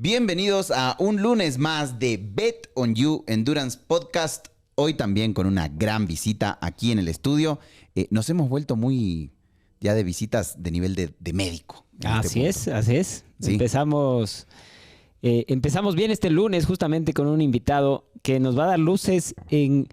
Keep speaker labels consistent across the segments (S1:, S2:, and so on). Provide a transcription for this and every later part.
S1: Bienvenidos a un lunes más de Bet on You Endurance Podcast. Hoy también con una gran visita aquí en el estudio. Nos hemos vuelto muy ya de visitas de nivel de médico.
S2: Así es. Sí. Empezamos bien este lunes justamente con un invitado que nos va a dar luces y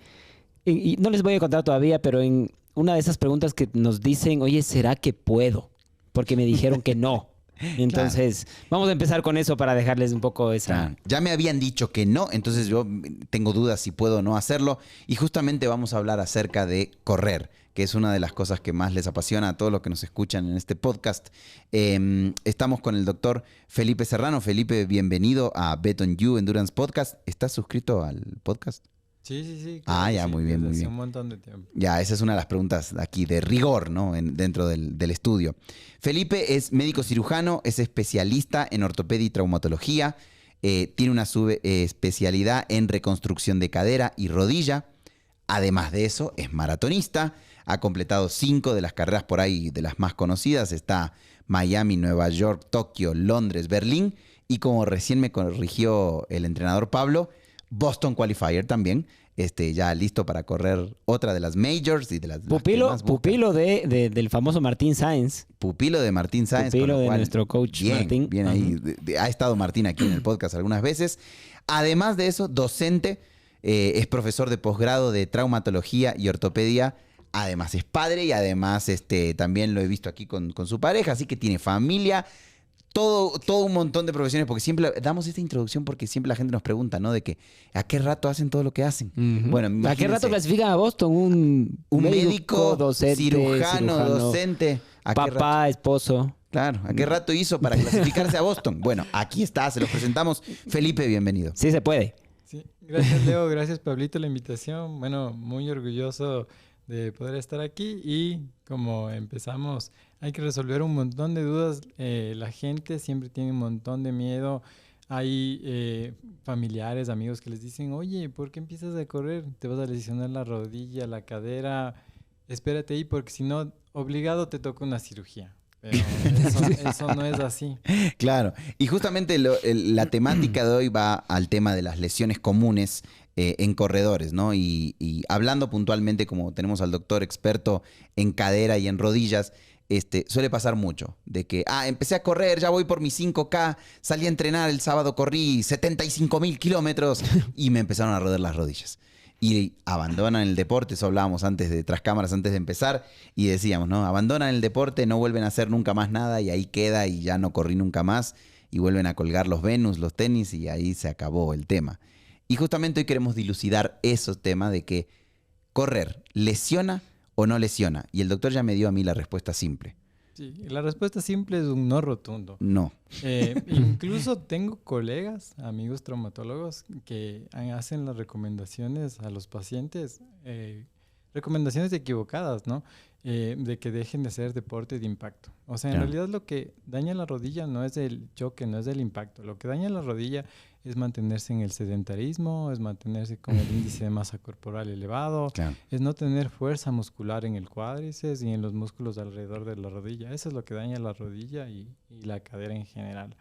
S2: no les voy a contar todavía, pero en una de esas preguntas que nos dicen, oye, ¿será que puedo? Porque me dijeron que no. Entonces, Vamos a empezar con eso para dejarles un poco esa...
S1: Claro. Ya me habían dicho que no, entonces yo tengo dudas si puedo o no hacerlo. Y justamente vamos a hablar acerca de correr, que es una de las cosas que más les apasiona a todos los que nos escuchan en este podcast. Estamos con el doctor Felipe Serrano. Felipe, bienvenido a Bet on You Endurance Podcast. ¿Estás suscrito al podcast?
S3: Sí.
S1: Ya,
S3: sí,
S1: muy bien.
S3: Hace un montón de tiempo.
S1: Ya, esa es una de las preguntas aquí de rigor, ¿no? Dentro del estudio. Felipe es médico cirujano, es especialista en ortopedia y traumatología, tiene una subespecialidad en reconstrucción de cadera y rodilla. Además de eso, es maratonista, ha completado 5 de las carreras por ahí, de las más conocidas. Está Miami, Nueva York, Tokio, Londres, Berlín. Y como recién me corrigió el entrenador Pablo, Boston Qualifier también, ya listo para correr otra de las majors y de las
S2: Pupilo del famoso Martín Sáenz.
S1: Pupilo de Martín Sáenz.
S2: Pupilo de nuestro coach Martín.
S1: Bien ahí. Ha estado Martín aquí en el podcast algunas veces. Además de eso, docente, es profesor de posgrado de traumatología y ortopedia. Además es padre y además también lo he visto aquí con su pareja, así que tiene familia. Todo un montón de profesiones, porque siempre damos esta introducción porque siempre la gente nos pregunta, ¿no? De que ¿a qué rato hacen todo lo que hacen?
S2: Uh-huh.
S1: Bueno,
S2: ¿a qué rato clasifican a Boston? Un
S1: médico,
S2: docente,
S1: cirujano, docente.
S2: Papá, esposo.
S1: Claro, ¿a qué rato hizo para clasificarse a Boston? Bueno, aquí está, se los presentamos. Felipe, bienvenido.
S2: Sí se puede.
S3: Sí, gracias Leo, gracias Pablito la invitación. Bueno, muy orgulloso de poder estar aquí y como empezamos, hay que resolver un montón de dudas. La gente siempre tiene un montón de miedo. Hay familiares, amigos que les dicen, oye, ¿por qué empiezas a correr? Te vas a lesionar la rodilla, la cadera. Espérate ahí porque si no, obligado te toca una cirugía. Pero eso no es así.
S1: Claro. Y justamente la temática de hoy va al tema de las lesiones comunes en corredores, ¿no? Y hablando puntualmente, como tenemos al doctor experto en cadera y en rodillas, suele pasar mucho, de que, empecé a correr, ya voy por mis 5K, salí a entrenar, el sábado corrí 75,000 kilómetros y me empezaron a roder las rodillas. Y abandonan el deporte, eso hablábamos tras cámaras, antes de empezar, y decíamos, ¿no? Abandonan el deporte, no vuelven a hacer nunca más nada y ahí queda y ya no corrí nunca más y vuelven a colgar los Venus, los tenis y ahí se acabó el tema. Y justamente hoy queremos dilucidar esos temas de que correr, ¿lesiona o no lesiona? Y el doctor ya me dio a mí la respuesta simple.
S3: Sí, la respuesta simple es un no rotundo.
S1: No.
S3: Incluso tengo colegas, amigos traumatólogos, que hacen las recomendaciones a los pacientes, recomendaciones equivocadas, ¿no? De que dejen de hacer deporte de impacto. O sea, en realidad lo que daña la rodilla no es el choque, no es el impacto. Lo que daña la rodilla es mantenerse en el sedentarismo, es mantenerse con el índice de masa corporal elevado, es no tener fuerza muscular en el cuádriceps y en los músculos alrededor de la rodilla. Eso es lo que daña la rodilla y la cadera en general.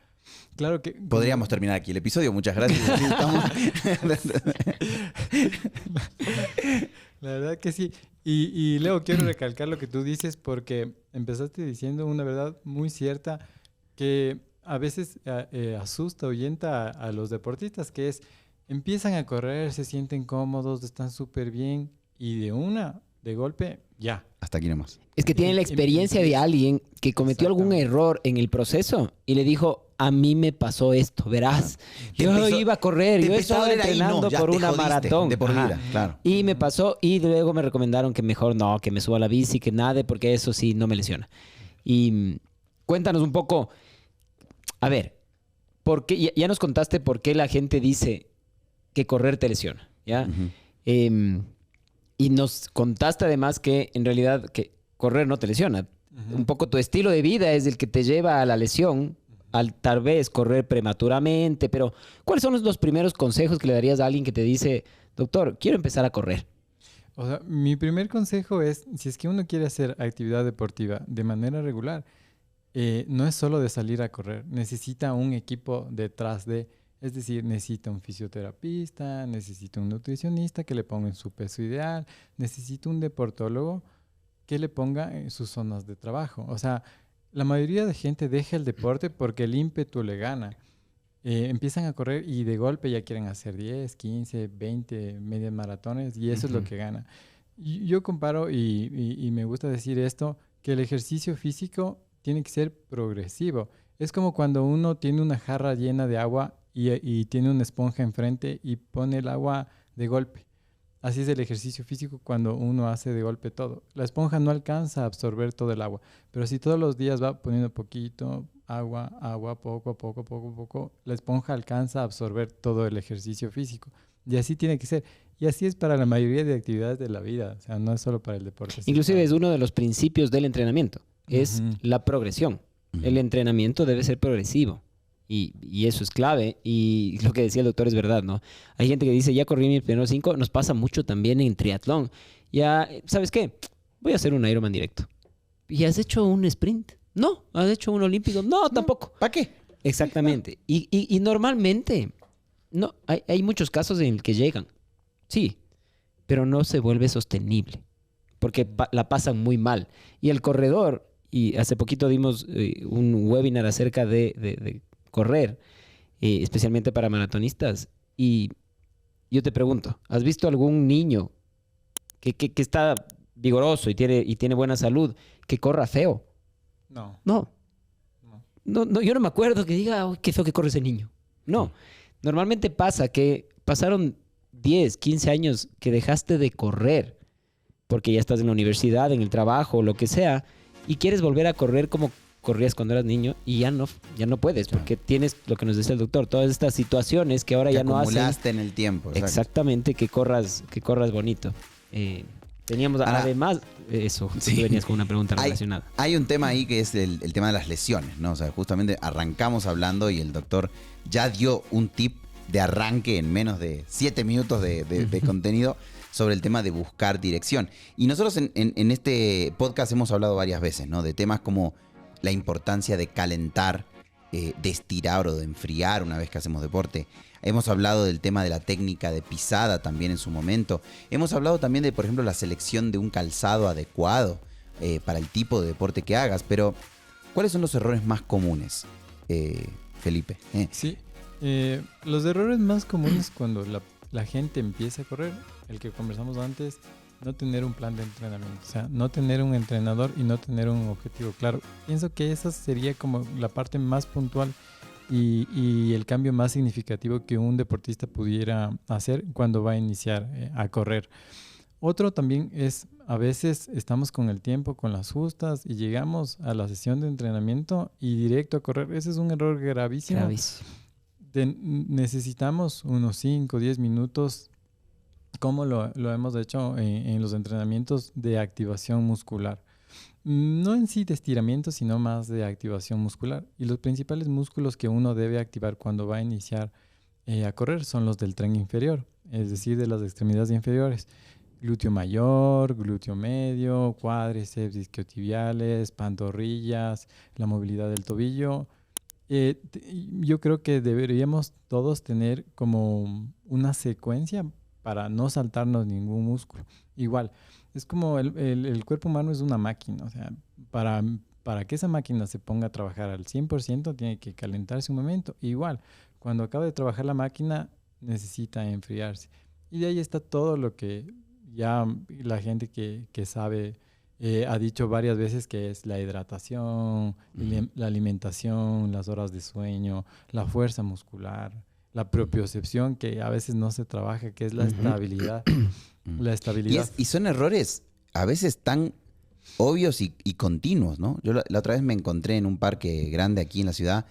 S3: Claro que...
S1: Podríamos terminar aquí el episodio, muchas gracias.
S3: La verdad que sí. Y Leo, quiero recalcar lo que tú dices porque empezaste diciendo una verdad muy cierta que a veces asusta, ahuyenta a los deportistas, que es, empiezan a correr, se sienten cómodos, están súper bien y de golpe, ya.
S1: Hasta aquí nomás.
S2: Es que tienen la experiencia de alguien que cometió algún error en el proceso y le dijo, a mí me pasó esto, verás. Yo iba a correr, yo estaba entrenando por una maratón.
S1: De por vida, claro.
S2: Y me pasó y luego me recomendaron que mejor no, que me suba a la bici, que nade, porque eso sí no me lesiona. Y cuéntanos un poco, a ver, ¿por qué? Ya nos contaste por qué la gente dice que correr te lesiona, ¿ya? Uh-huh. Y nos contaste además que en realidad que correr no te lesiona. Uh-huh. Un poco tu estilo de vida es el que te lleva a la lesión, al tal vez correr prematuramente, pero ¿cuáles son los primeros consejos que le darías a alguien que te dice, doctor, quiero empezar a correr?
S3: O sea, mi primer consejo es, si es que uno quiere hacer actividad deportiva de manera regular, no es solo de salir a correr, necesita un equipo detrás de, es decir, necesita un fisioterapista, necesita un nutricionista que le ponga en su peso ideal, necesita un deportólogo que le ponga en sus zonas de trabajo. O sea, la mayoría de gente deja el deporte porque el ímpetu le gana. Empiezan a correr y de golpe ya quieren hacer 10, 15, 20 medias maratones y eso es lo que gana. Yo comparo y me gusta decir esto, que el ejercicio físico tiene que ser progresivo. Es como cuando uno tiene una jarra llena de agua y tiene una esponja enfrente y pone el agua de golpe. Así es el ejercicio físico cuando uno hace de golpe todo. La esponja no alcanza a absorber todo el agua, pero si todos los días va poniendo poquito, agua, poco a poco, poco a poco, la esponja alcanza a absorber todo el ejercicio físico. Y así tiene que ser. Y así es para la mayoría de actividades de la vida. O sea, no es solo para el deporte.
S2: Inclusive es uno de los principios del entrenamiento. Es la progresión. El entrenamiento debe ser progresivo. Y eso es clave. Y lo que decía el doctor es verdad, ¿no? Hay gente que dice, ya corrí mis primeros 5. Nos pasa mucho también en triatlón. Ya, ¿sabes qué? Voy a hacer un Ironman directo. ¿Y has hecho un sprint? No. ¿Has hecho un olímpico? No, tampoco.
S1: ¿Para qué?
S2: Exactamente. Y normalmente, no, hay muchos casos en el que llegan. Sí, pero no se vuelve sostenible. Porque la pasan muy mal. Y el corredor, y hace poquito dimos un webinar acerca de correr, especialmente para maratonistas. Y yo te pregunto, ¿has visto algún niño que está vigoroso y tiene buena salud, que corra feo?
S3: No.
S2: No. No, yo no me acuerdo que diga, "Uy, qué feo que corre ese niño". No. Normalmente pasa que pasaron 10, 15 años que dejaste de correr porque ya estás en la universidad, en el trabajo, lo que sea, y quieres volver a correr como corrías cuando eras niño y ya no puedes, porque tienes lo que nos decía el doctor, todas estas situaciones que ahora
S1: que
S2: ya no hacen.
S1: acumulaste en el tiempo. Exacto.
S2: Exactamente, que corras bonito. Teníamos
S1: Ahora,
S2: además eso,
S1: sí.
S2: tú venías con una pregunta relacionada.
S1: Hay un tema ahí que es el tema de las lesiones, ¿no? O sea, justamente arrancamos hablando y el doctor ya dio un tip de arranque en menos de 7 minutos de contenido sobre el tema de buscar dirección. Y nosotros en este podcast hemos hablado varias veces, ¿no? De temas como la importancia de calentar, de estirar o de enfriar una vez que hacemos deporte. Hemos hablado del tema de la técnica de pisada también en su momento. Hemos hablado también de, por ejemplo, la selección de un calzado adecuado para el tipo de deporte que hagas. Pero, ¿cuáles son los errores más comunes, Felipe?
S3: Sí, los errores más comunes cuando la gente empieza a correr, el que conversamos antes, no tener un plan de entrenamiento, o sea, no tener un entrenador y no tener un objetivo claro. Pienso que esa sería como la parte más puntual y el cambio más significativo que un deportista pudiera hacer cuando va a iniciar a correr. Otro también es, a veces estamos con el tiempo, con las justas y llegamos a la sesión de entrenamiento y directo a correr. Ese es un error gravísimo. Necesitamos unos 5 o 10 minutos, como lo hemos hecho en los entrenamientos de activación muscular. No en sí de estiramiento, sino más de activación muscular. Y los principales músculos que uno debe activar cuando va a iniciar a correr son los del tren inferior, es decir, de las extremidades inferiores. Glúteo mayor, glúteo medio, cuádriceps, isquiotibiales, pantorrillas, la movilidad del tobillo. Yo creo que deberíamos todos tener como una secuencia para no saltarnos ningún músculo. Igual, es como el cuerpo humano es una máquina, o sea, para que esa máquina se ponga a trabajar al 100% tiene que calentarse un momento. Igual, cuando acaba de trabajar la máquina necesita enfriarse. Y de ahí está todo lo que ya la gente que sabe ha dicho varias veces, que es la hidratación, la alimentación, las horas de sueño, la fuerza muscular, la propiocepción, que a veces no se trabaja, que es la estabilidad. La estabilidad.
S1: Y son errores a veces tan obvios y continuos, ¿no? Yo la otra vez me encontré en un parque grande aquí en la ciudad,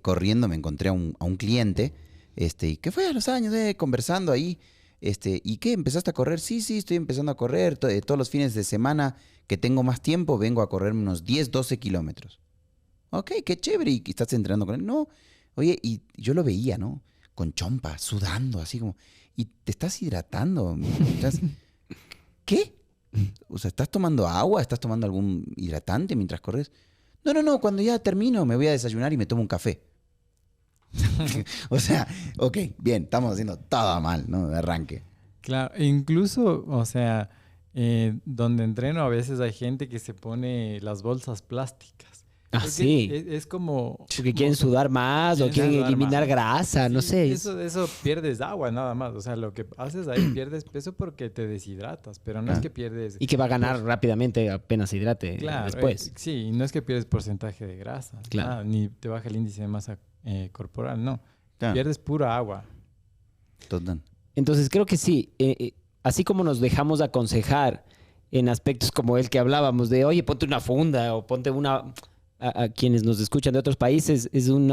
S1: corriendo, me encontré a un cliente, y que fue a los años, conversando ahí, ¿y qué? ¿Empezaste a correr? Sí, estoy empezando a correr, todos los fines de semana que tengo más tiempo, vengo a correr unos 10, 12 kilómetros. Ok, qué chévere, ¿y estás entrenando con él? No, oye, y yo lo veía, ¿no? Con chompa, sudando, así como, y te estás hidratando, ¿qué? O sea, ¿estás tomando agua? ¿Estás tomando algún hidratante mientras corres? No, cuando ya termino me voy a desayunar y me tomo un café. O sea, ok, bien, estamos haciendo todo mal, ¿no? De arranque.
S3: Claro, e incluso, o sea, donde entreno a veces hay gente que se pone las bolsas plásticas.
S2: Ah,
S3: Porque
S2: sí.
S3: es como...
S2: Porque quieren sudar más o
S3: Quieren
S2: quieren
S3: sudar
S2: eliminar
S3: más.
S2: grasa, no
S3: Sí,
S2: sé.
S3: eso pierdes agua nada más. O sea, lo que haces ahí pierdes peso porque te deshidratas, pero no es que pierdes...
S2: Y que va a ganar rápidamente apenas se hidrate
S3: Claro,
S2: después.
S3: sí, no es que pierdes porcentaje de grasa,
S2: Claro.
S3: nada, ni te baja el índice de masa corporal, no.
S1: Claro,
S3: Pierdes pura agua.
S1: total.
S2: Entonces creo que sí, así como nos dejamos aconsejar en aspectos como el que hablábamos de, oye, ponte una funda o ponte una... A quienes nos escuchan de otros países, es un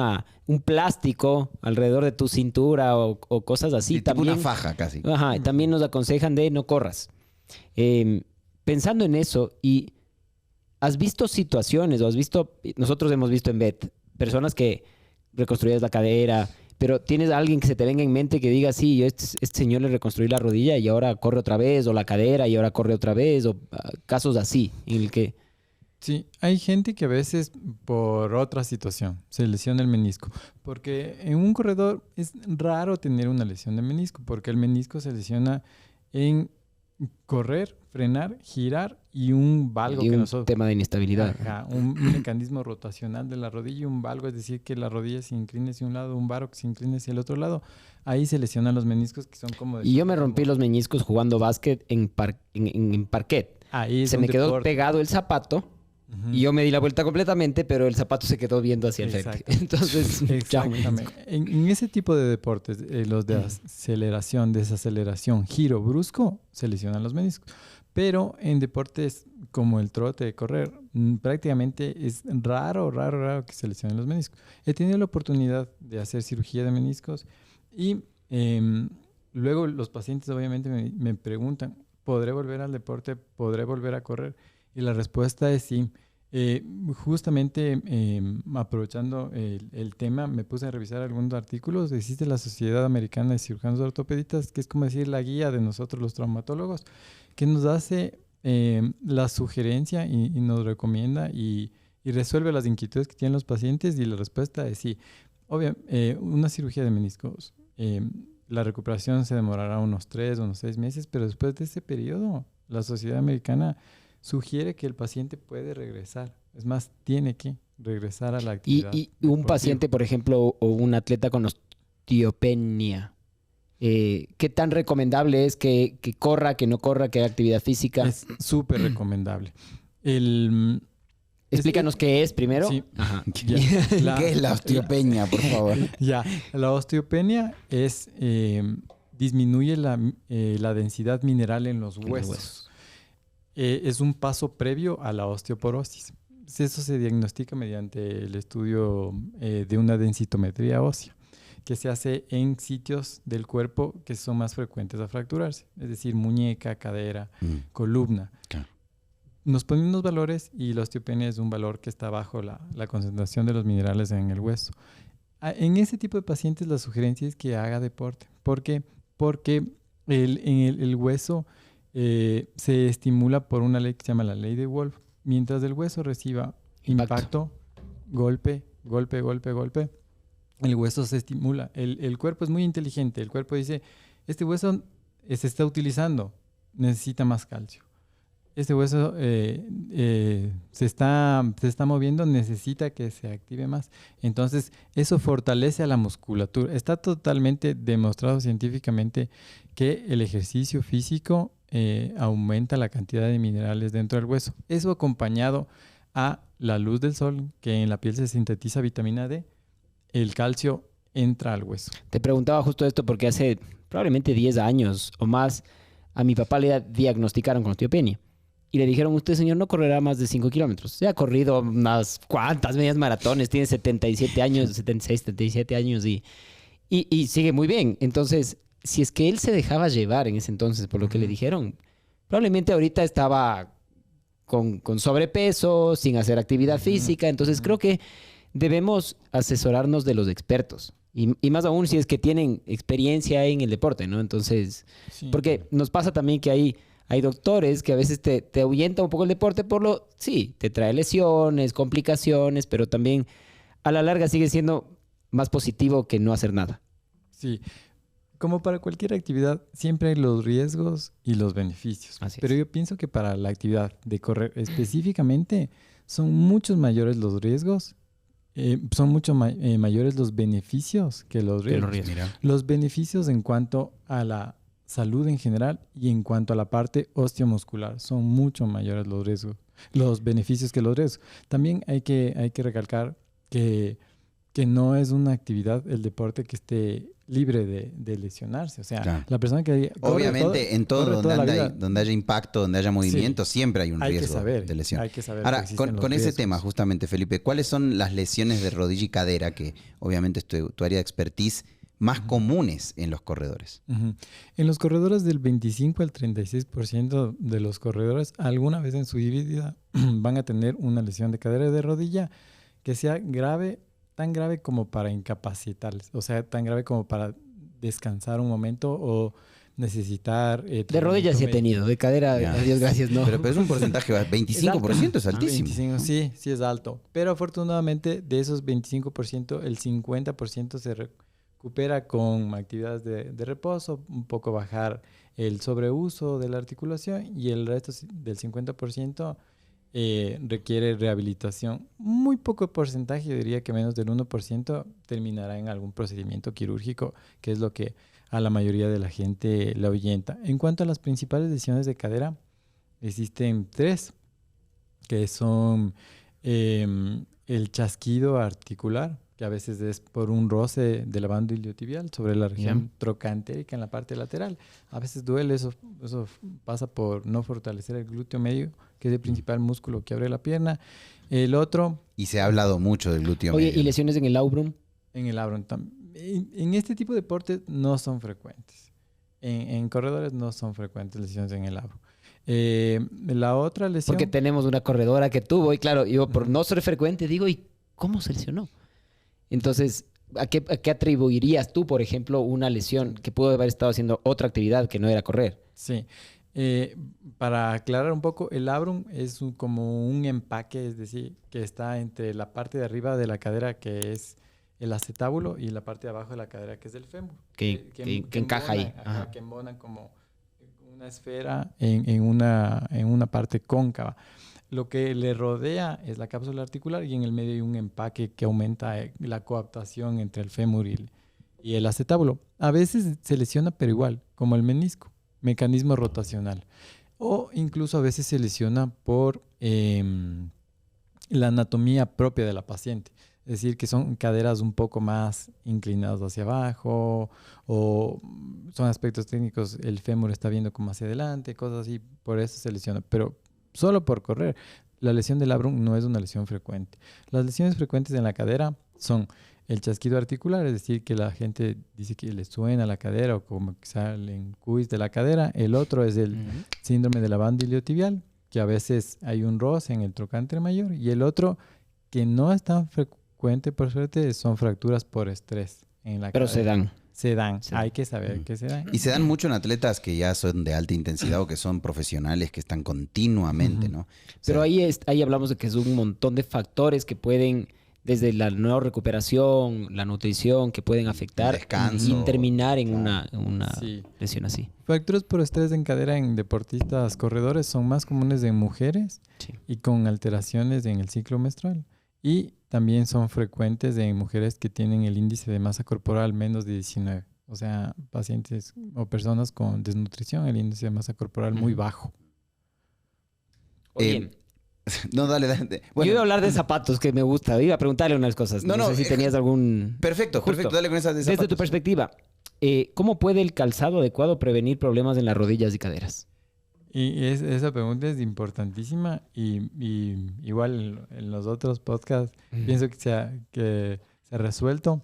S2: plástico alrededor de tu cintura o cosas así.
S1: Sí, tipo
S2: también,
S1: una faja casi.
S2: Ajá, también nos aconsejan de no corras. Pensando en eso, y has visto situaciones, o has visto, nosotros hemos visto en BET, personas que reconstruyes la cadera, pero tienes a alguien que se te venga en mente que diga, sí, yo este señor le reconstruí la rodilla y ahora corre otra vez, o la cadera y ahora corre otra vez, o casos así, en el que...
S3: Sí, hay gente que a veces por otra situación se lesiona el menisco, porque en un corredor es raro tener una lesión de menisco, porque el menisco se lesiona en correr, frenar, girar y un valgo
S2: y
S3: que
S2: un
S3: nosotros...
S2: tema de inestabilidad.
S3: Ajá, un mecanismo rotacional de la rodilla y un valgo, es decir, que la rodilla se incline hacia un lado, un varo que se incline hacia el otro lado. Ahí se lesionan los meniscos que son como...
S2: Y yo me rompí los meniscos jugando básquet en parquet.
S3: Ahí es
S2: Se
S3: un
S2: me quedó
S3: deporte.
S2: pegado el zapato.
S3: Ujú.
S2: Y yo me di la vuelta completamente, pero el zapato se quedó viendo hacia el frente.
S3: Exacto.
S2: Entonces, chao.
S3: Exactamente. En ese tipo de deportes, los de aceleración, desaceleración, giro brusco, se lesionan los meniscos. Pero en deportes como el trote, correr, prácticamente es raro que se lesionen los meniscos. He tenido la oportunidad de hacer cirugía de meniscos y luego los pacientes obviamente me preguntan, ¿podré volver al deporte? ¿Podré volver a correr? Y la respuesta es sí. Justamente aprovechando el tema, me puse a revisar algunos artículos. Existe la Sociedad Americana de Cirujanos Ortopedistas, que es como decir la guía de nosotros los traumatólogos, que nos hace la sugerencia y nos recomienda y resuelve las inquietudes que tienen los pacientes. Y la respuesta es sí. Obviamente, una cirugía de meniscos, la recuperación se demorará unos 3 o unos 6 meses, pero después de ese periodo, la Sociedad Americana sugiere que el paciente puede regresar. Es más, tiene que regresar a la actividad.
S2: Y un
S3: deportiva.
S2: paciente, por ejemplo, o un atleta con osteopenia, ¿qué tan recomendable es que corra, que no corra, que haga actividad física?
S3: Es súper recomendable.
S2: Explícanos qué es primero.
S3: Sí.
S2: Ajá.
S3: Ya,
S1: ¿Qué es la osteopenia, por favor?
S3: Ya, la osteopenia es disminuye la densidad mineral en los huesos. Es un paso previo a la osteoporosis. Eso se diagnostica mediante el estudio de una densitometría ósea, que se hace en sitios del cuerpo que son más frecuentes a fracturarse, es decir, muñeca, cadera, columna.
S1: Claro.
S3: Nos ponen unos valores y la osteopenia es un valor que está bajo la concentración de los minerales en el hueso. En ese tipo de pacientes la sugerencia es que haga deporte. ¿Por qué? Porque el hueso se estimula por una ley que se llama la ley de Wolff. Mientras el hueso reciba impacto, golpe, el hueso se estimula. El cuerpo es muy inteligente. El cuerpo dice, este hueso se está utilizando, necesita más calcio. Este hueso se está moviendo, necesita que se active más. Entonces, eso fortalece a la musculatura. Está totalmente demostrado científicamente que el ejercicio físico aumenta la cantidad de minerales dentro del hueso. Eso acompañado a la luz del sol, que en la piel se sintetiza vitamina D, el calcio entra al hueso.
S2: Te preguntaba justo esto porque hace probablemente 10 años o más a mi papá le diagnosticaron con osteopenia. Y le dijeron, usted, señor, no correrá más de 5 kilómetros. Se ha corrido unas cuantas medias maratones, tiene 77 años, 76, 77 años y sigue muy bien. Entonces, si es que él se dejaba llevar en ese entonces por lo que le dijeron, probablemente ahorita estaba con sobrepeso, sin hacer actividad física. Entonces, creo que debemos asesorarnos de los expertos. Y más aún si es que tienen experiencia en el deporte, ¿no? Entonces,
S3: Sí.
S2: porque nos pasa también que hay hay doctores que a veces te ahuyenta un poco el deporte sí, te trae lesiones, complicaciones, pero también a la larga sigue siendo más positivo que no hacer nada.
S3: Sí, como para cualquier actividad, siempre hay los riesgos y los beneficios.
S2: Así
S3: Pero
S2: es.
S3: yo pienso que para la actividad de correr específicamente son muchos mayores los riesgos, son mucho mayores los beneficios que los
S2: Que los
S3: riesgos.
S2: riesgos.
S1: Mira.
S3: Los beneficios en cuanto a la salud en general y en cuanto a la parte osteomuscular son mucho mayores los riesgos, los beneficios que los riesgos. También hay que recalcar que no es una actividad, el deporte, que esté libre de lesionarse. O sea,
S1: Claro.
S3: la persona que corre
S1: Obviamente, en todo
S3: corre
S1: donde,
S3: toda la vida,
S1: donde haya impacto, donde haya movimiento, siempre hay un
S3: hay que
S1: riesgo
S3: saber,
S1: de lesión.
S3: hay que saber que
S1: Ahora,
S3: existen los
S1: con ese
S3: riesgos.
S1: tema, justamente, Felipe, ¿cuáles son las lesiones de rodilla y cadera, que obviamente es tu área de expertise, más comunes en los corredores?
S3: Ujú. En los corredores, del 25 al 36% de los corredores alguna vez en su vida van a tener una lesión de cadera y de rodilla que sea grave, tan grave como para incapacitarles, o sea, tan grave como para descansar un momento o necesitar...
S2: De rodillas sí he tenido, de cadera,
S1: Ya.
S2: a Dios gracias, no.
S1: Pero es un porcentaje, 25% es altísimo.
S3: 25, sí, sí es alto. Pero afortunadamente de esos 25%, el 50% se recupera con actividades de reposo, un poco bajar el sobreuso de la articulación, y el resto del 50% requiere rehabilitación. Muy poco porcentaje, yo diría que menos del 1%, terminará en algún procedimiento quirúrgico, que es lo que a la mayoría de la gente le ahuyenta. En cuanto a las principales lesiones de cadera, existen 3, que son el chasquido articular, que a veces es por un roce de la banda iliotibial sobre la región trocantérica en la parte lateral. A veces duele, eso pasa por no fortalecer el glúteo medio, que es el principal músculo que abre la pierna. El otro,
S1: Y se ha hablado mucho del glúteo
S2: Oye,
S1: medio.
S2: ¿y lesiones en el labrum?
S3: en el labrum. En este tipo de deportes no son frecuentes. En corredores no son frecuentes lesiones en el labrum. La otra lesión...
S2: Porque tenemos una corredora que tuvo, y claro, yo por no ser frecuente digo, ¿y cómo se lesionó? Entonces, ¿a qué atribuirías tú, por ejemplo, una lesión que pudo haber estado haciendo otra actividad que no era correr?
S3: Sí. Para aclarar un poco, el labrum es como un empaque, es decir, que está entre la parte de arriba de la cadera, que es el acetábulo, y la parte de abajo de la cadera, que es el fémur.
S2: Que encaja ahí.
S3: Ajá,
S2: Ajá.
S3: que embonan como una esfera en una parte cóncava. Lo que le rodea es la cápsula articular, y en el medio hay un empaque que aumenta la coaptación entre el fémur y el acetábulo. A veces se lesiona, pero igual, como el menisco, mecanismo rotacional. O incluso a veces se lesiona por la anatomía propia de la paciente. Es decir, que son caderas un poco más inclinadas hacia abajo, o son aspectos técnicos, el fémur está viendo como hacia adelante, cosas así, por eso se lesiona. Pero solo por correr. La lesión del labrum no es una lesión frecuente. Las lesiones frecuentes en la cadera son el chasquido articular, es decir, que la gente dice que le suena la cadera o como que salen cuis de la cadera. El otro es el síndrome de la banda iliotibial, que a veces hay un roce en el trocánter mayor. Y el otro, que no es tan frecuente, por suerte, son fracturas por estrés en la
S2: Pero
S3: cadera.
S2: se dan.
S3: Se dan.
S2: Se dan.
S3: Hay que saber que se dan.
S1: Y se dan mucho en atletas que ya son de alta intensidad o que son profesionales, que están continuamente, ¿no? O sea,
S2: Pero ahí hablamos de que es un montón de factores que pueden, desde la nueva recuperación, la nutrición, que pueden afectar
S1: descanso,
S2: y terminar en
S1: claro.
S2: una
S3: Sí.
S2: lesión así.
S3: Fracturas por estrés en cadera en deportistas corredores son más comunes en mujeres
S2: Sí.
S3: y con alteraciones en el ciclo menstrual. Y también son frecuentes en mujeres que tienen el índice de masa corporal menos de 19. O sea, pacientes o personas con desnutrición, el índice de masa corporal muy bajo.
S2: Oye,
S1: no, dale.
S2: yo iba a hablar de zapatos, que me gusta. Iba a preguntarle unas cosas.
S1: No,
S2: No, sé si tenías algún...
S1: Perfecto,
S2: Justo.
S1: perfecto. Dale con esas de
S2: Desde tu
S1: zapatos.
S2: perspectiva, ¿cómo puede el calzado adecuado prevenir problemas en las rodillas y caderas?
S3: Y esa pregunta es importantísima, y igual en los otros podcasts pienso que se ha resuelto.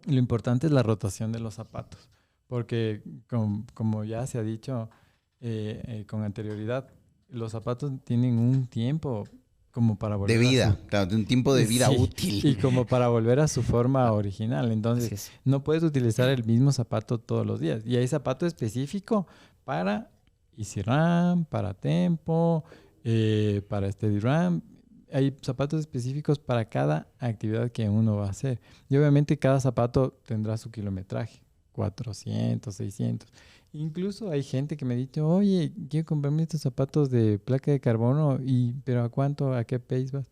S3: Lo importante es la rotación de los zapatos, porque como ya se ha dicho con anterioridad, los zapatos tienen un tiempo como para volver
S1: De
S3: a
S1: vida, claro, de un tiempo de vida
S3: Sí,
S1: útil.
S3: y como para volver a su forma original.
S2: Así
S3: Entonces,
S2: es.
S3: no puedes utilizar el mismo zapato todos los días. Y hay zapato específico para Easy Run, para Tempo, para Steady Run. Hay zapatos específicos para cada actividad que uno va a hacer. Y obviamente cada zapato tendrá su kilometraje, 400, 600. Incluso hay gente que me dice, oye, quiero comprarme estos zapatos de placa de carbono, pero ¿a cuánto? ¿A qué pace vas?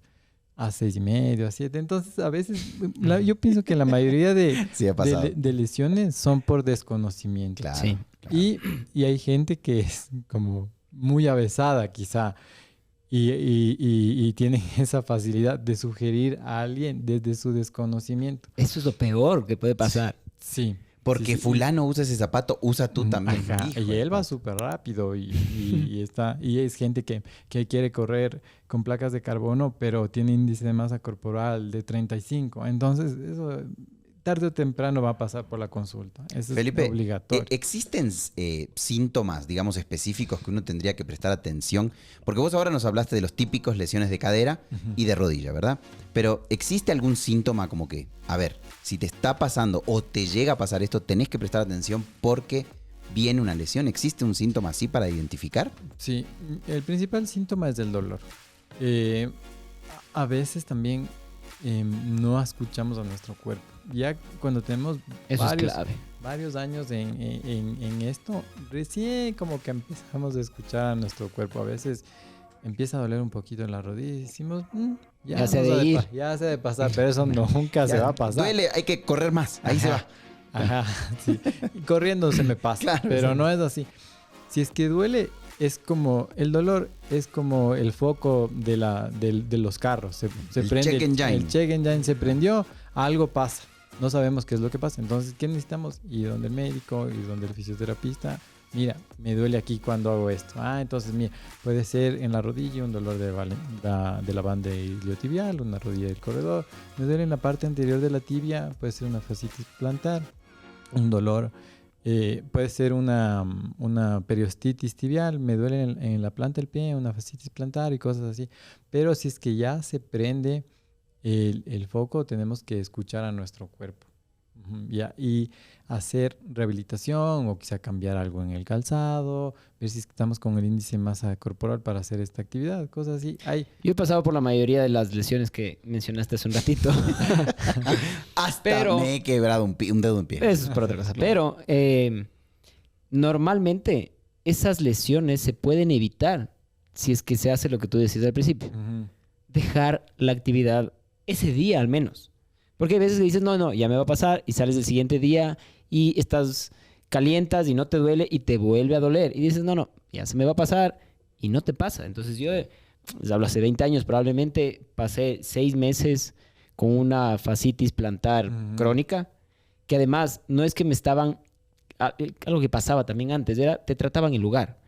S3: A 6.5, a 7. Entonces, a veces, yo pienso que la mayoría
S1: Sí, ha pasado.
S3: de lesiones son por desconocimiento.
S1: Claro,
S2: Sí.
S1: claro.
S3: Y hay gente que es como muy avesada, quizá, y tienen esa facilidad de sugerir a alguien desde su desconocimiento.
S2: Eso es lo peor que puede pasar.
S3: Sí.
S1: Porque
S3: sí.
S1: fulano usa ese zapato, usa tú también.
S3: Ajá,
S1: Hijo
S3: y
S1: de
S3: él va
S1: puta.
S3: súper rápido y es gente que quiere correr con placas de carbono, pero tiene índice de masa corporal de 35. Entonces, eso tarde o temprano va a pasar por la consulta. Eso
S1: Felipe,
S3: es obligatorio.
S1: ¿existen síntomas, digamos, específicos que uno tendría que prestar atención? Porque vos ahora nos hablaste de los típicos lesiones de cadera y de rodilla, ¿verdad? Pero ¿existe algún síntoma como que, a ver, si te está pasando o te llega a pasar esto, tenés que prestar atención porque viene una lesión? ¿Existe un síntoma así para identificar?
S3: Sí, el principal síntoma es el dolor. A veces también no escuchamos a nuestro cuerpo. Ya cuando tenemos
S2: Eso es clave.
S3: varios años en esto, recién como que empezamos a escuchar a nuestro cuerpo. A veces empieza a doler un poquito en la rodilla y decimos,
S2: Ya se ha de ir.
S3: ya se ha de pasar, pero eso nunca se
S1: Ya,
S3: va a pasar.
S1: Duele, hay que correr más, ahí se va.
S3: Ajá, sí. Y corriendo se me pasa,
S1: Claro,
S3: pero
S1: sí.
S3: no es así. Si es que duele, es como, el dolor es como el foco de los carros. Se
S1: El
S3: prende,
S1: check engine.
S3: el check engine se prendió, algo pasa. No sabemos qué es lo que pasa. Entonces, ¿qué necesitamos? Ir donde el médico, ir donde el fisioterapista. Mira, me duele aquí cuando hago esto. Entonces, mira, puede ser en la rodilla un dolor de la banda iliotibial, una rodilla del corredor. Me duele en la parte anterior de la tibia, puede ser una fascitis plantar, un dolor. Puede ser una periostitis tibial, me duele en la planta del pie, una fascitis plantar y cosas así. Pero si es que ya se prende el foco, tenemos que escuchar a nuestro cuerpo. Ya, y hacer rehabilitación o quizá cambiar algo en el calzado, ver si estamos con el índice de masa corporal para hacer esta actividad, cosas así.
S2: Yo he pasado por la mayoría de las lesiones que mencionaste hace un ratito.
S1: Hasta me he quebrado un dedo de un pie.
S2: Eso es por otra cosa. Pero normalmente esas lesiones se pueden evitar si es que se hace lo que tú decías al principio. Dejar la actividad ese día al menos. Porque hay veces que dices, no, ya me va a pasar y sales el siguiente día y estás calientas y no te duele y te vuelve a doler. Y dices, no, ya se me va a pasar y no te pasa. Entonces yo, les hablo hace 20 años, probablemente pasé 6 meses con una fascitis plantar crónica, que además no es que me estaban, algo que pasaba también antes, era te trataban el lugar.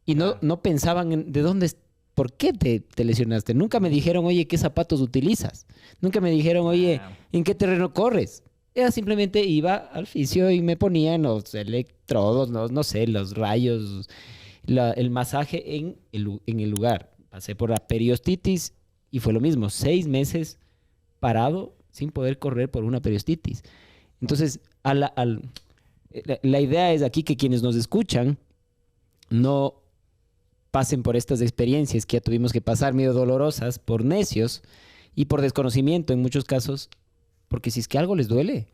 S2: Y no pensaban en de dónde, ¿por qué te lesionaste? Nunca me dijeron, oye, ¿qué zapatos utilizas? Nunca me dijeron, oye, ¿en qué terreno corres? Era simplemente iba al fisio y me ponían los electrodos, no sé, los rayos, el masaje en el lugar. Pasé por la periostitis y fue lo mismo, 6 meses parado sin poder correr por una periostitis. Entonces, la idea es aquí que quienes nos escuchan no pasen por estas experiencias que ya tuvimos que pasar medio dolorosas por necios y por desconocimiento en muchos casos, porque si es que algo les duele,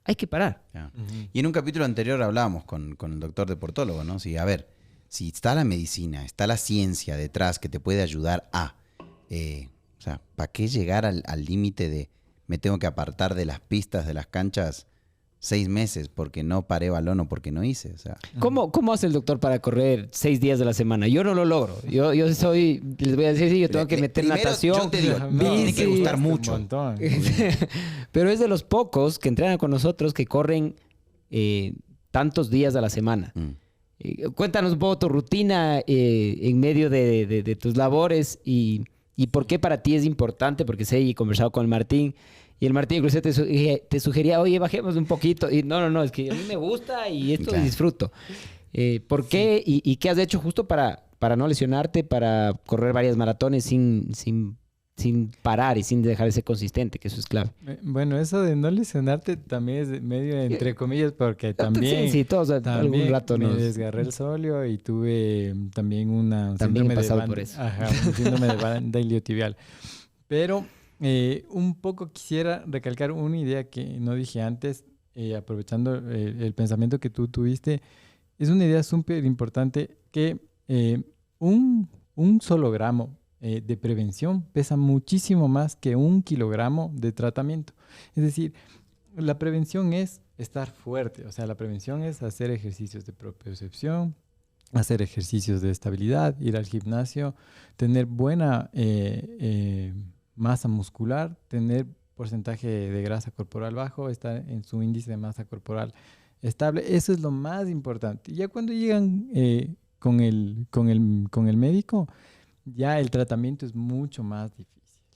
S2: hay que parar.
S1: Ya. Y en un capítulo anterior hablábamos con el doctor deportólogo, ¿no? Sí, a ver, si está la medicina, está la ciencia detrás que te puede ayudar o sea, ¿para qué llegar al límite de me tengo que apartar de las pistas, de las canchas 6 meses porque no paré balón o porque no hice? O sea,
S2: ¿Cómo hace el doctor para correr 6 días de la semana? Yo no lo logro. Yo soy, les voy a decir, sí, yo tengo que meter
S1: primero,
S2: natación.
S1: yo te digo, me tiene que gustar mucho.
S2: Pero es de los pocos que entrenan con nosotros que corren tantos días a la semana. Cuéntanos un poco tu rutina en medio de tus labores y por qué para ti es importante, porque sé y he conversado con el Martín. Y el Martín incluso te sugería, oye, bajemos un poquito. Y no, es que a mí me gusta y esto
S1: Claro.
S2: disfruto. ¿Por qué? ¿Y qué has hecho justo para no lesionarte, para correr varias maratones sin sin parar y sin dejar de ser consistente, que eso es clave.
S3: Bueno, eso de no lesionarte también es medio entre comillas, porque también,
S2: Sí, todos algún
S3: también
S2: rato
S3: me
S2: nos...
S3: desgarré el sóleo y tuve también un
S2: También he
S3: síndrome de
S2: pasado por eso.
S3: Ajá, un síndrome de banda iliotibial. Pero un poco quisiera recalcar una idea que no dije antes, aprovechando el pensamiento que tú tuviste. Es una idea súper importante que un solo gramo de prevención pesa muchísimo más que 1 kilogramo de tratamiento. Es decir, la prevención es estar fuerte, o sea, la prevención es hacer ejercicios de propiocepción, hacer ejercicios de estabilidad, ir al gimnasio, tener buena masa muscular, tener porcentaje de grasa corporal bajo, estar en su índice de masa corporal estable. Eso es lo más importante. Y ya cuando llegan con el médico, ya el tratamiento es mucho más difícil.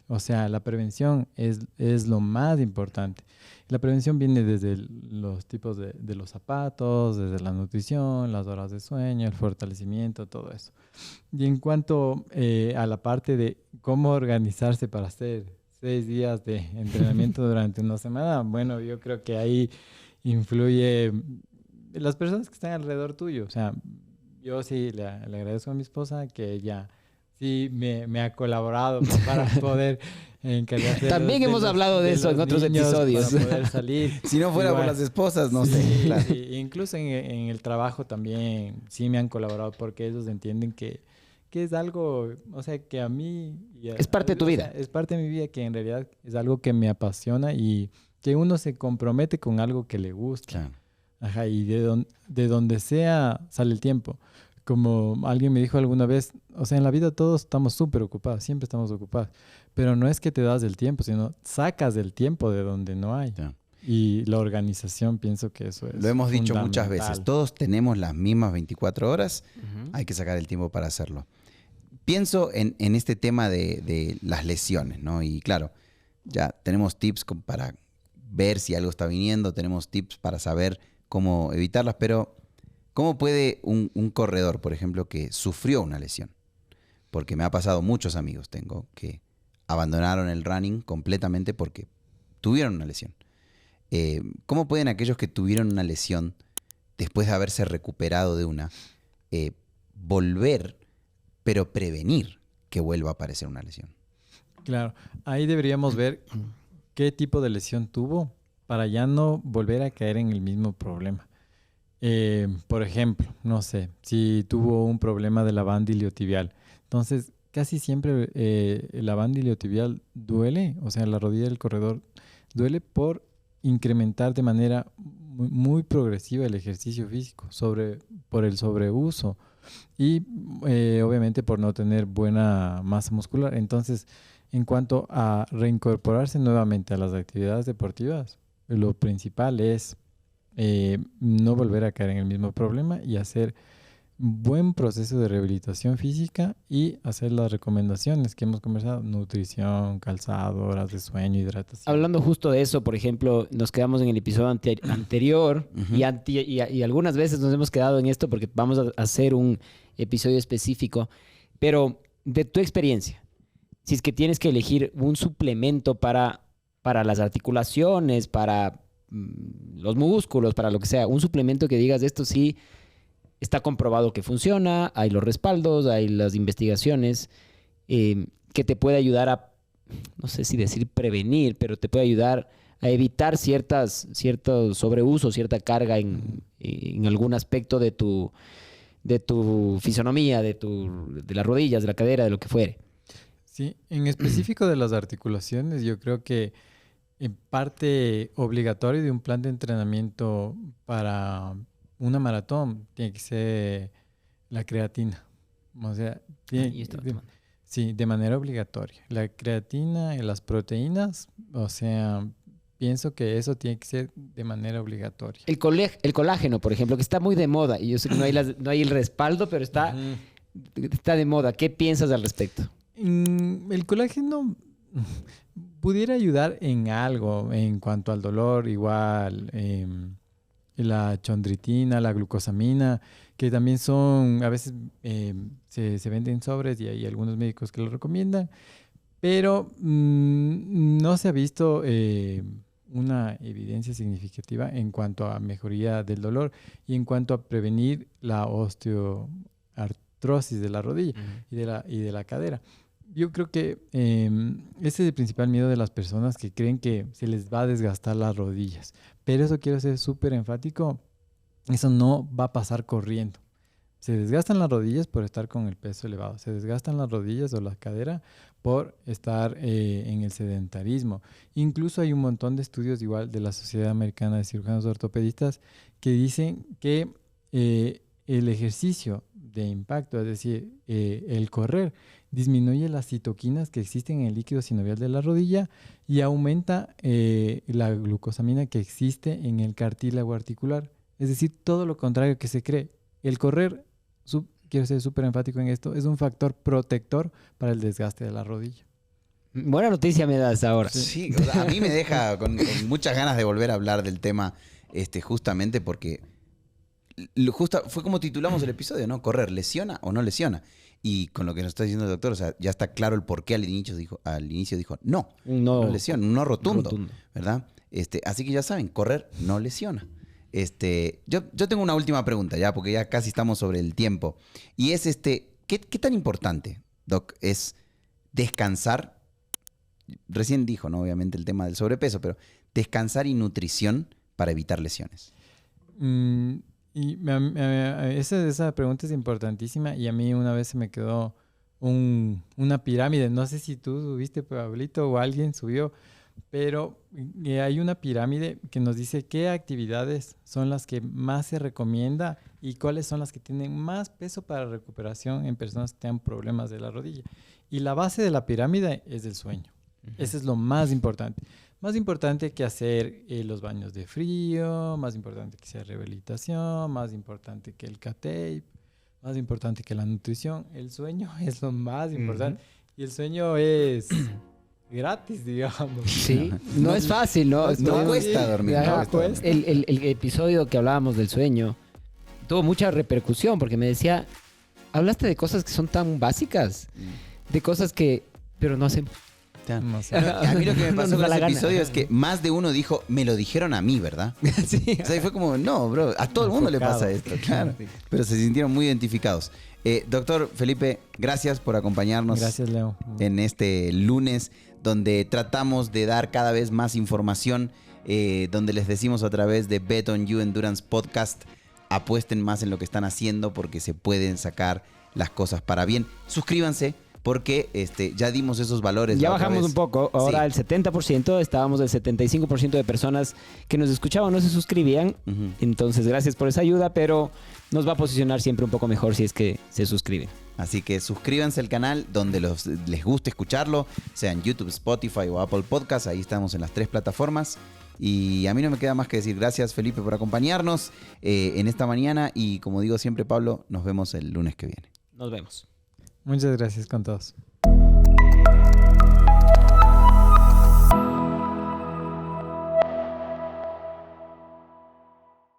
S3: O sea, la prevención es lo más importante. La prevención viene desde los tipos de los zapatos, desde la nutrición, las horas de sueño, el fortalecimiento, todo eso. Y en cuanto a la parte de cómo organizarse para hacer 6 días de entrenamiento durante una semana, bueno, yo creo que ahí influye las personas que están alrededor tuyo. O sea, yo sí le agradezco a mi esposa que ella sí me ha colaborado para poder encargarse
S2: También hemos hablado de eso en otros episodios.
S3: para poder salir.
S1: Si no fuera por
S3: Igual,
S1: las esposas, no
S3: sí,
S1: sé. Claro.
S3: sí. Incluso en el trabajo también sí me han colaborado porque ellos entienden que es algo, o sea, que a mí...
S2: Es parte de tu vida.
S3: Es parte de mi vida, que en realidad es algo que me apasiona y que uno se compromete con algo que le gusta.
S1: Claro.
S3: Ajá, y de donde sea sale el tiempo. Como alguien me dijo alguna vez, o sea, en la vida todos estamos súper ocupados, siempre estamos ocupados, pero no es que te das el tiempo, sino sacas el tiempo de donde no hay.
S1: Claro.
S3: Y la organización, pienso que eso es
S1: Lo hemos dicho muchas
S3: fundamental.
S1: veces, todos tenemos las mismas 24 horas,
S2: Ujú.
S1: hay que sacar el tiempo para hacerlo. Pienso en este tema de las lesiones, ¿no? Y claro, ya tenemos tips para ver si algo está viniendo, tenemos tips para saber cómo evitarlas, pero ¿cómo puede un corredor, por ejemplo, que sufrió una lesión? Porque me ha pasado, muchos amigos tengo que abandonaron el running completamente porque tuvieron una lesión. ¿Cómo pueden aquellos que tuvieron una lesión, después de haberse recuperado de una, volver, pero prevenir que vuelva a aparecer una lesión?
S3: Claro, ahí deberíamos ver qué tipo de lesión tuvo para ya no volver a caer en el mismo problema. Por ejemplo, no sé, si tuvo un problema de la banda iliotibial, entonces casi siempre la banda iliotibial duele, o sea, la rodilla del corredor duele por incrementar de manera muy progresiva el ejercicio físico, por el sobreuso y obviamente por no tener buena masa muscular. Entonces, en cuanto a reincorporarse nuevamente a las actividades deportivas, lo principal es no volver a caer en el mismo problema y hacer buen proceso de rehabilitación física y hacer las recomendaciones que hemos conversado: nutrición, calzado, horas de sueño, hidratación.
S2: Hablando justo de eso, por ejemplo, nos quedamos en el episodio anterior
S1: Ujú.
S2: y algunas veces nos hemos quedado en esto porque vamos a hacer un episodio específico, pero de tu experiencia, si es que tienes que elegir un suplemento para las articulaciones, para los músculos, para lo que sea, un suplemento que digas esto sí está comprobado que funciona, hay los respaldos, hay las investigaciones, que te puede ayudar no sé si decir prevenir, pero te puede ayudar a evitar cierto sobreuso, cierta carga en algún aspecto de tu fisonomía, de las rodillas, de la cadera, de lo que fuere.
S3: Sí, en específico de las articulaciones, yo creo que en parte obligatorio de un plan de entrenamiento para una maratón tiene que ser la creatina. O sea, sí, de manera obligatoria. La creatina y las proteínas, o sea, pienso que eso tiene que ser de manera obligatoria.
S2: El colágeno, por ejemplo, que está muy de moda, y yo sé que no hay el respaldo, pero está de moda. ¿Qué piensas al respecto?
S3: El colágeno pudiera ayudar en algo en cuanto al dolor, igual la chondritina, la glucosamina, que también son, a veces se venden sobres y hay algunos médicos que lo recomiendan, pero no se ha visto una evidencia significativa en cuanto a mejoría del dolor y en cuanto a prevenir la osteoartrosis de la rodilla y de la cadera. Yo creo que ese es el principal miedo de las personas que creen que se les va a desgastar las rodillas. Pero eso quiero ser súper enfático, eso no va a pasar corriendo. Se desgastan las rodillas por estar con el peso elevado, se desgastan las rodillas o la cadera por estar en el sedentarismo. Incluso hay un montón de estudios igual de la Sociedad Americana de Cirujanos Ortopedistas que dicen que el ejercicio de impacto, es decir, el correr, disminuye las citoquinas que existen en el líquido sinovial de la rodilla y aumenta la glucosamina que existe en el cartílago articular. Es decir, todo lo contrario que se cree. El correr, quiero ser súper enfático en esto, es un factor protector para el desgaste de la rodilla.
S2: Buena noticia me das ahora.
S1: Sí, o sea, a mí me deja con muchas ganas de volver a hablar del tema, justamente porque fue como titulamos el episodio, ¿no? Correr, ¿lesiona o no lesiona? Y con lo que nos está diciendo el doctor, o sea, ya está claro el por qué al inicio dijo no lesiona, no rotundo, ¿verdad? Así que ya saben, correr no lesiona. Yo tengo una última pregunta ya, porque ya casi estamos sobre el tiempo. Y es ¿qué tan importante, Doc, es descansar? Recién dijo, ¿no? Obviamente el tema del sobrepeso, pero descansar y nutrición para evitar lesiones.
S3: Esa pregunta es importantísima y a mí una vez se me quedó una pirámide. No sé si tú subiste, Pablito, o alguien subió, pero hay una pirámide que nos dice qué actividades son las que más se recomienda y cuáles son las que tienen más peso para recuperación en personas que tengan problemas de la rodilla. Y la base de la pirámide es el sueño. Eso es lo más importante. Más importante que hacer los baños de frío, más importante que hacer rehabilitación, más importante que el K-tape, más importante que la nutrición. El sueño es lo más importante. Y el sueño es gratis, digamos.
S2: Sí, no es fácil, ¿no?
S1: No cuesta dormir.
S2: No
S3: cuesta.
S2: El episodio que hablábamos del sueño tuvo mucha repercusión porque me decía, hablaste de cosas que son tan básicas, de cosas que, pero no hacemos.
S3: No sé.
S1: A mí lo que me pasó con ese episodio es que más de uno dijo, me lo dijeron a mí, ¿verdad?
S2: Sí.
S1: O sea, y fue como, no, bro, a todo el mundo le pasa esto, claro. Pero se sintieron muy identificados. Doctor Felipe, gracias por acompañarnos.
S3: Gracias, Leo.
S1: En este lunes, donde tratamos de dar cada vez más información, donde les decimos a través de Bet on You Endurance Podcast, apuesten más en lo que están haciendo porque se pueden sacar las cosas para bien. Suscríbanse, porque ya dimos esos valores.
S2: Ya bajamos un poco, ahora
S1: sí.
S2: El 70%, estábamos del 75% de personas que nos escuchaban no se suscribían, entonces gracias por esa ayuda, pero nos va a posicionar siempre un poco mejor si es que se suscriben.
S1: Así que suscríbanse al canal donde les guste escucharlo, sea en YouTube, Spotify o Apple Podcasts, ahí estamos en las 3 plataformas. Y a mí no me queda más que decir gracias, Felipe, por acompañarnos en esta mañana y como digo siempre, Pablo, nos vemos el lunes que viene.
S2: Nos vemos.
S3: Muchas gracias con todos.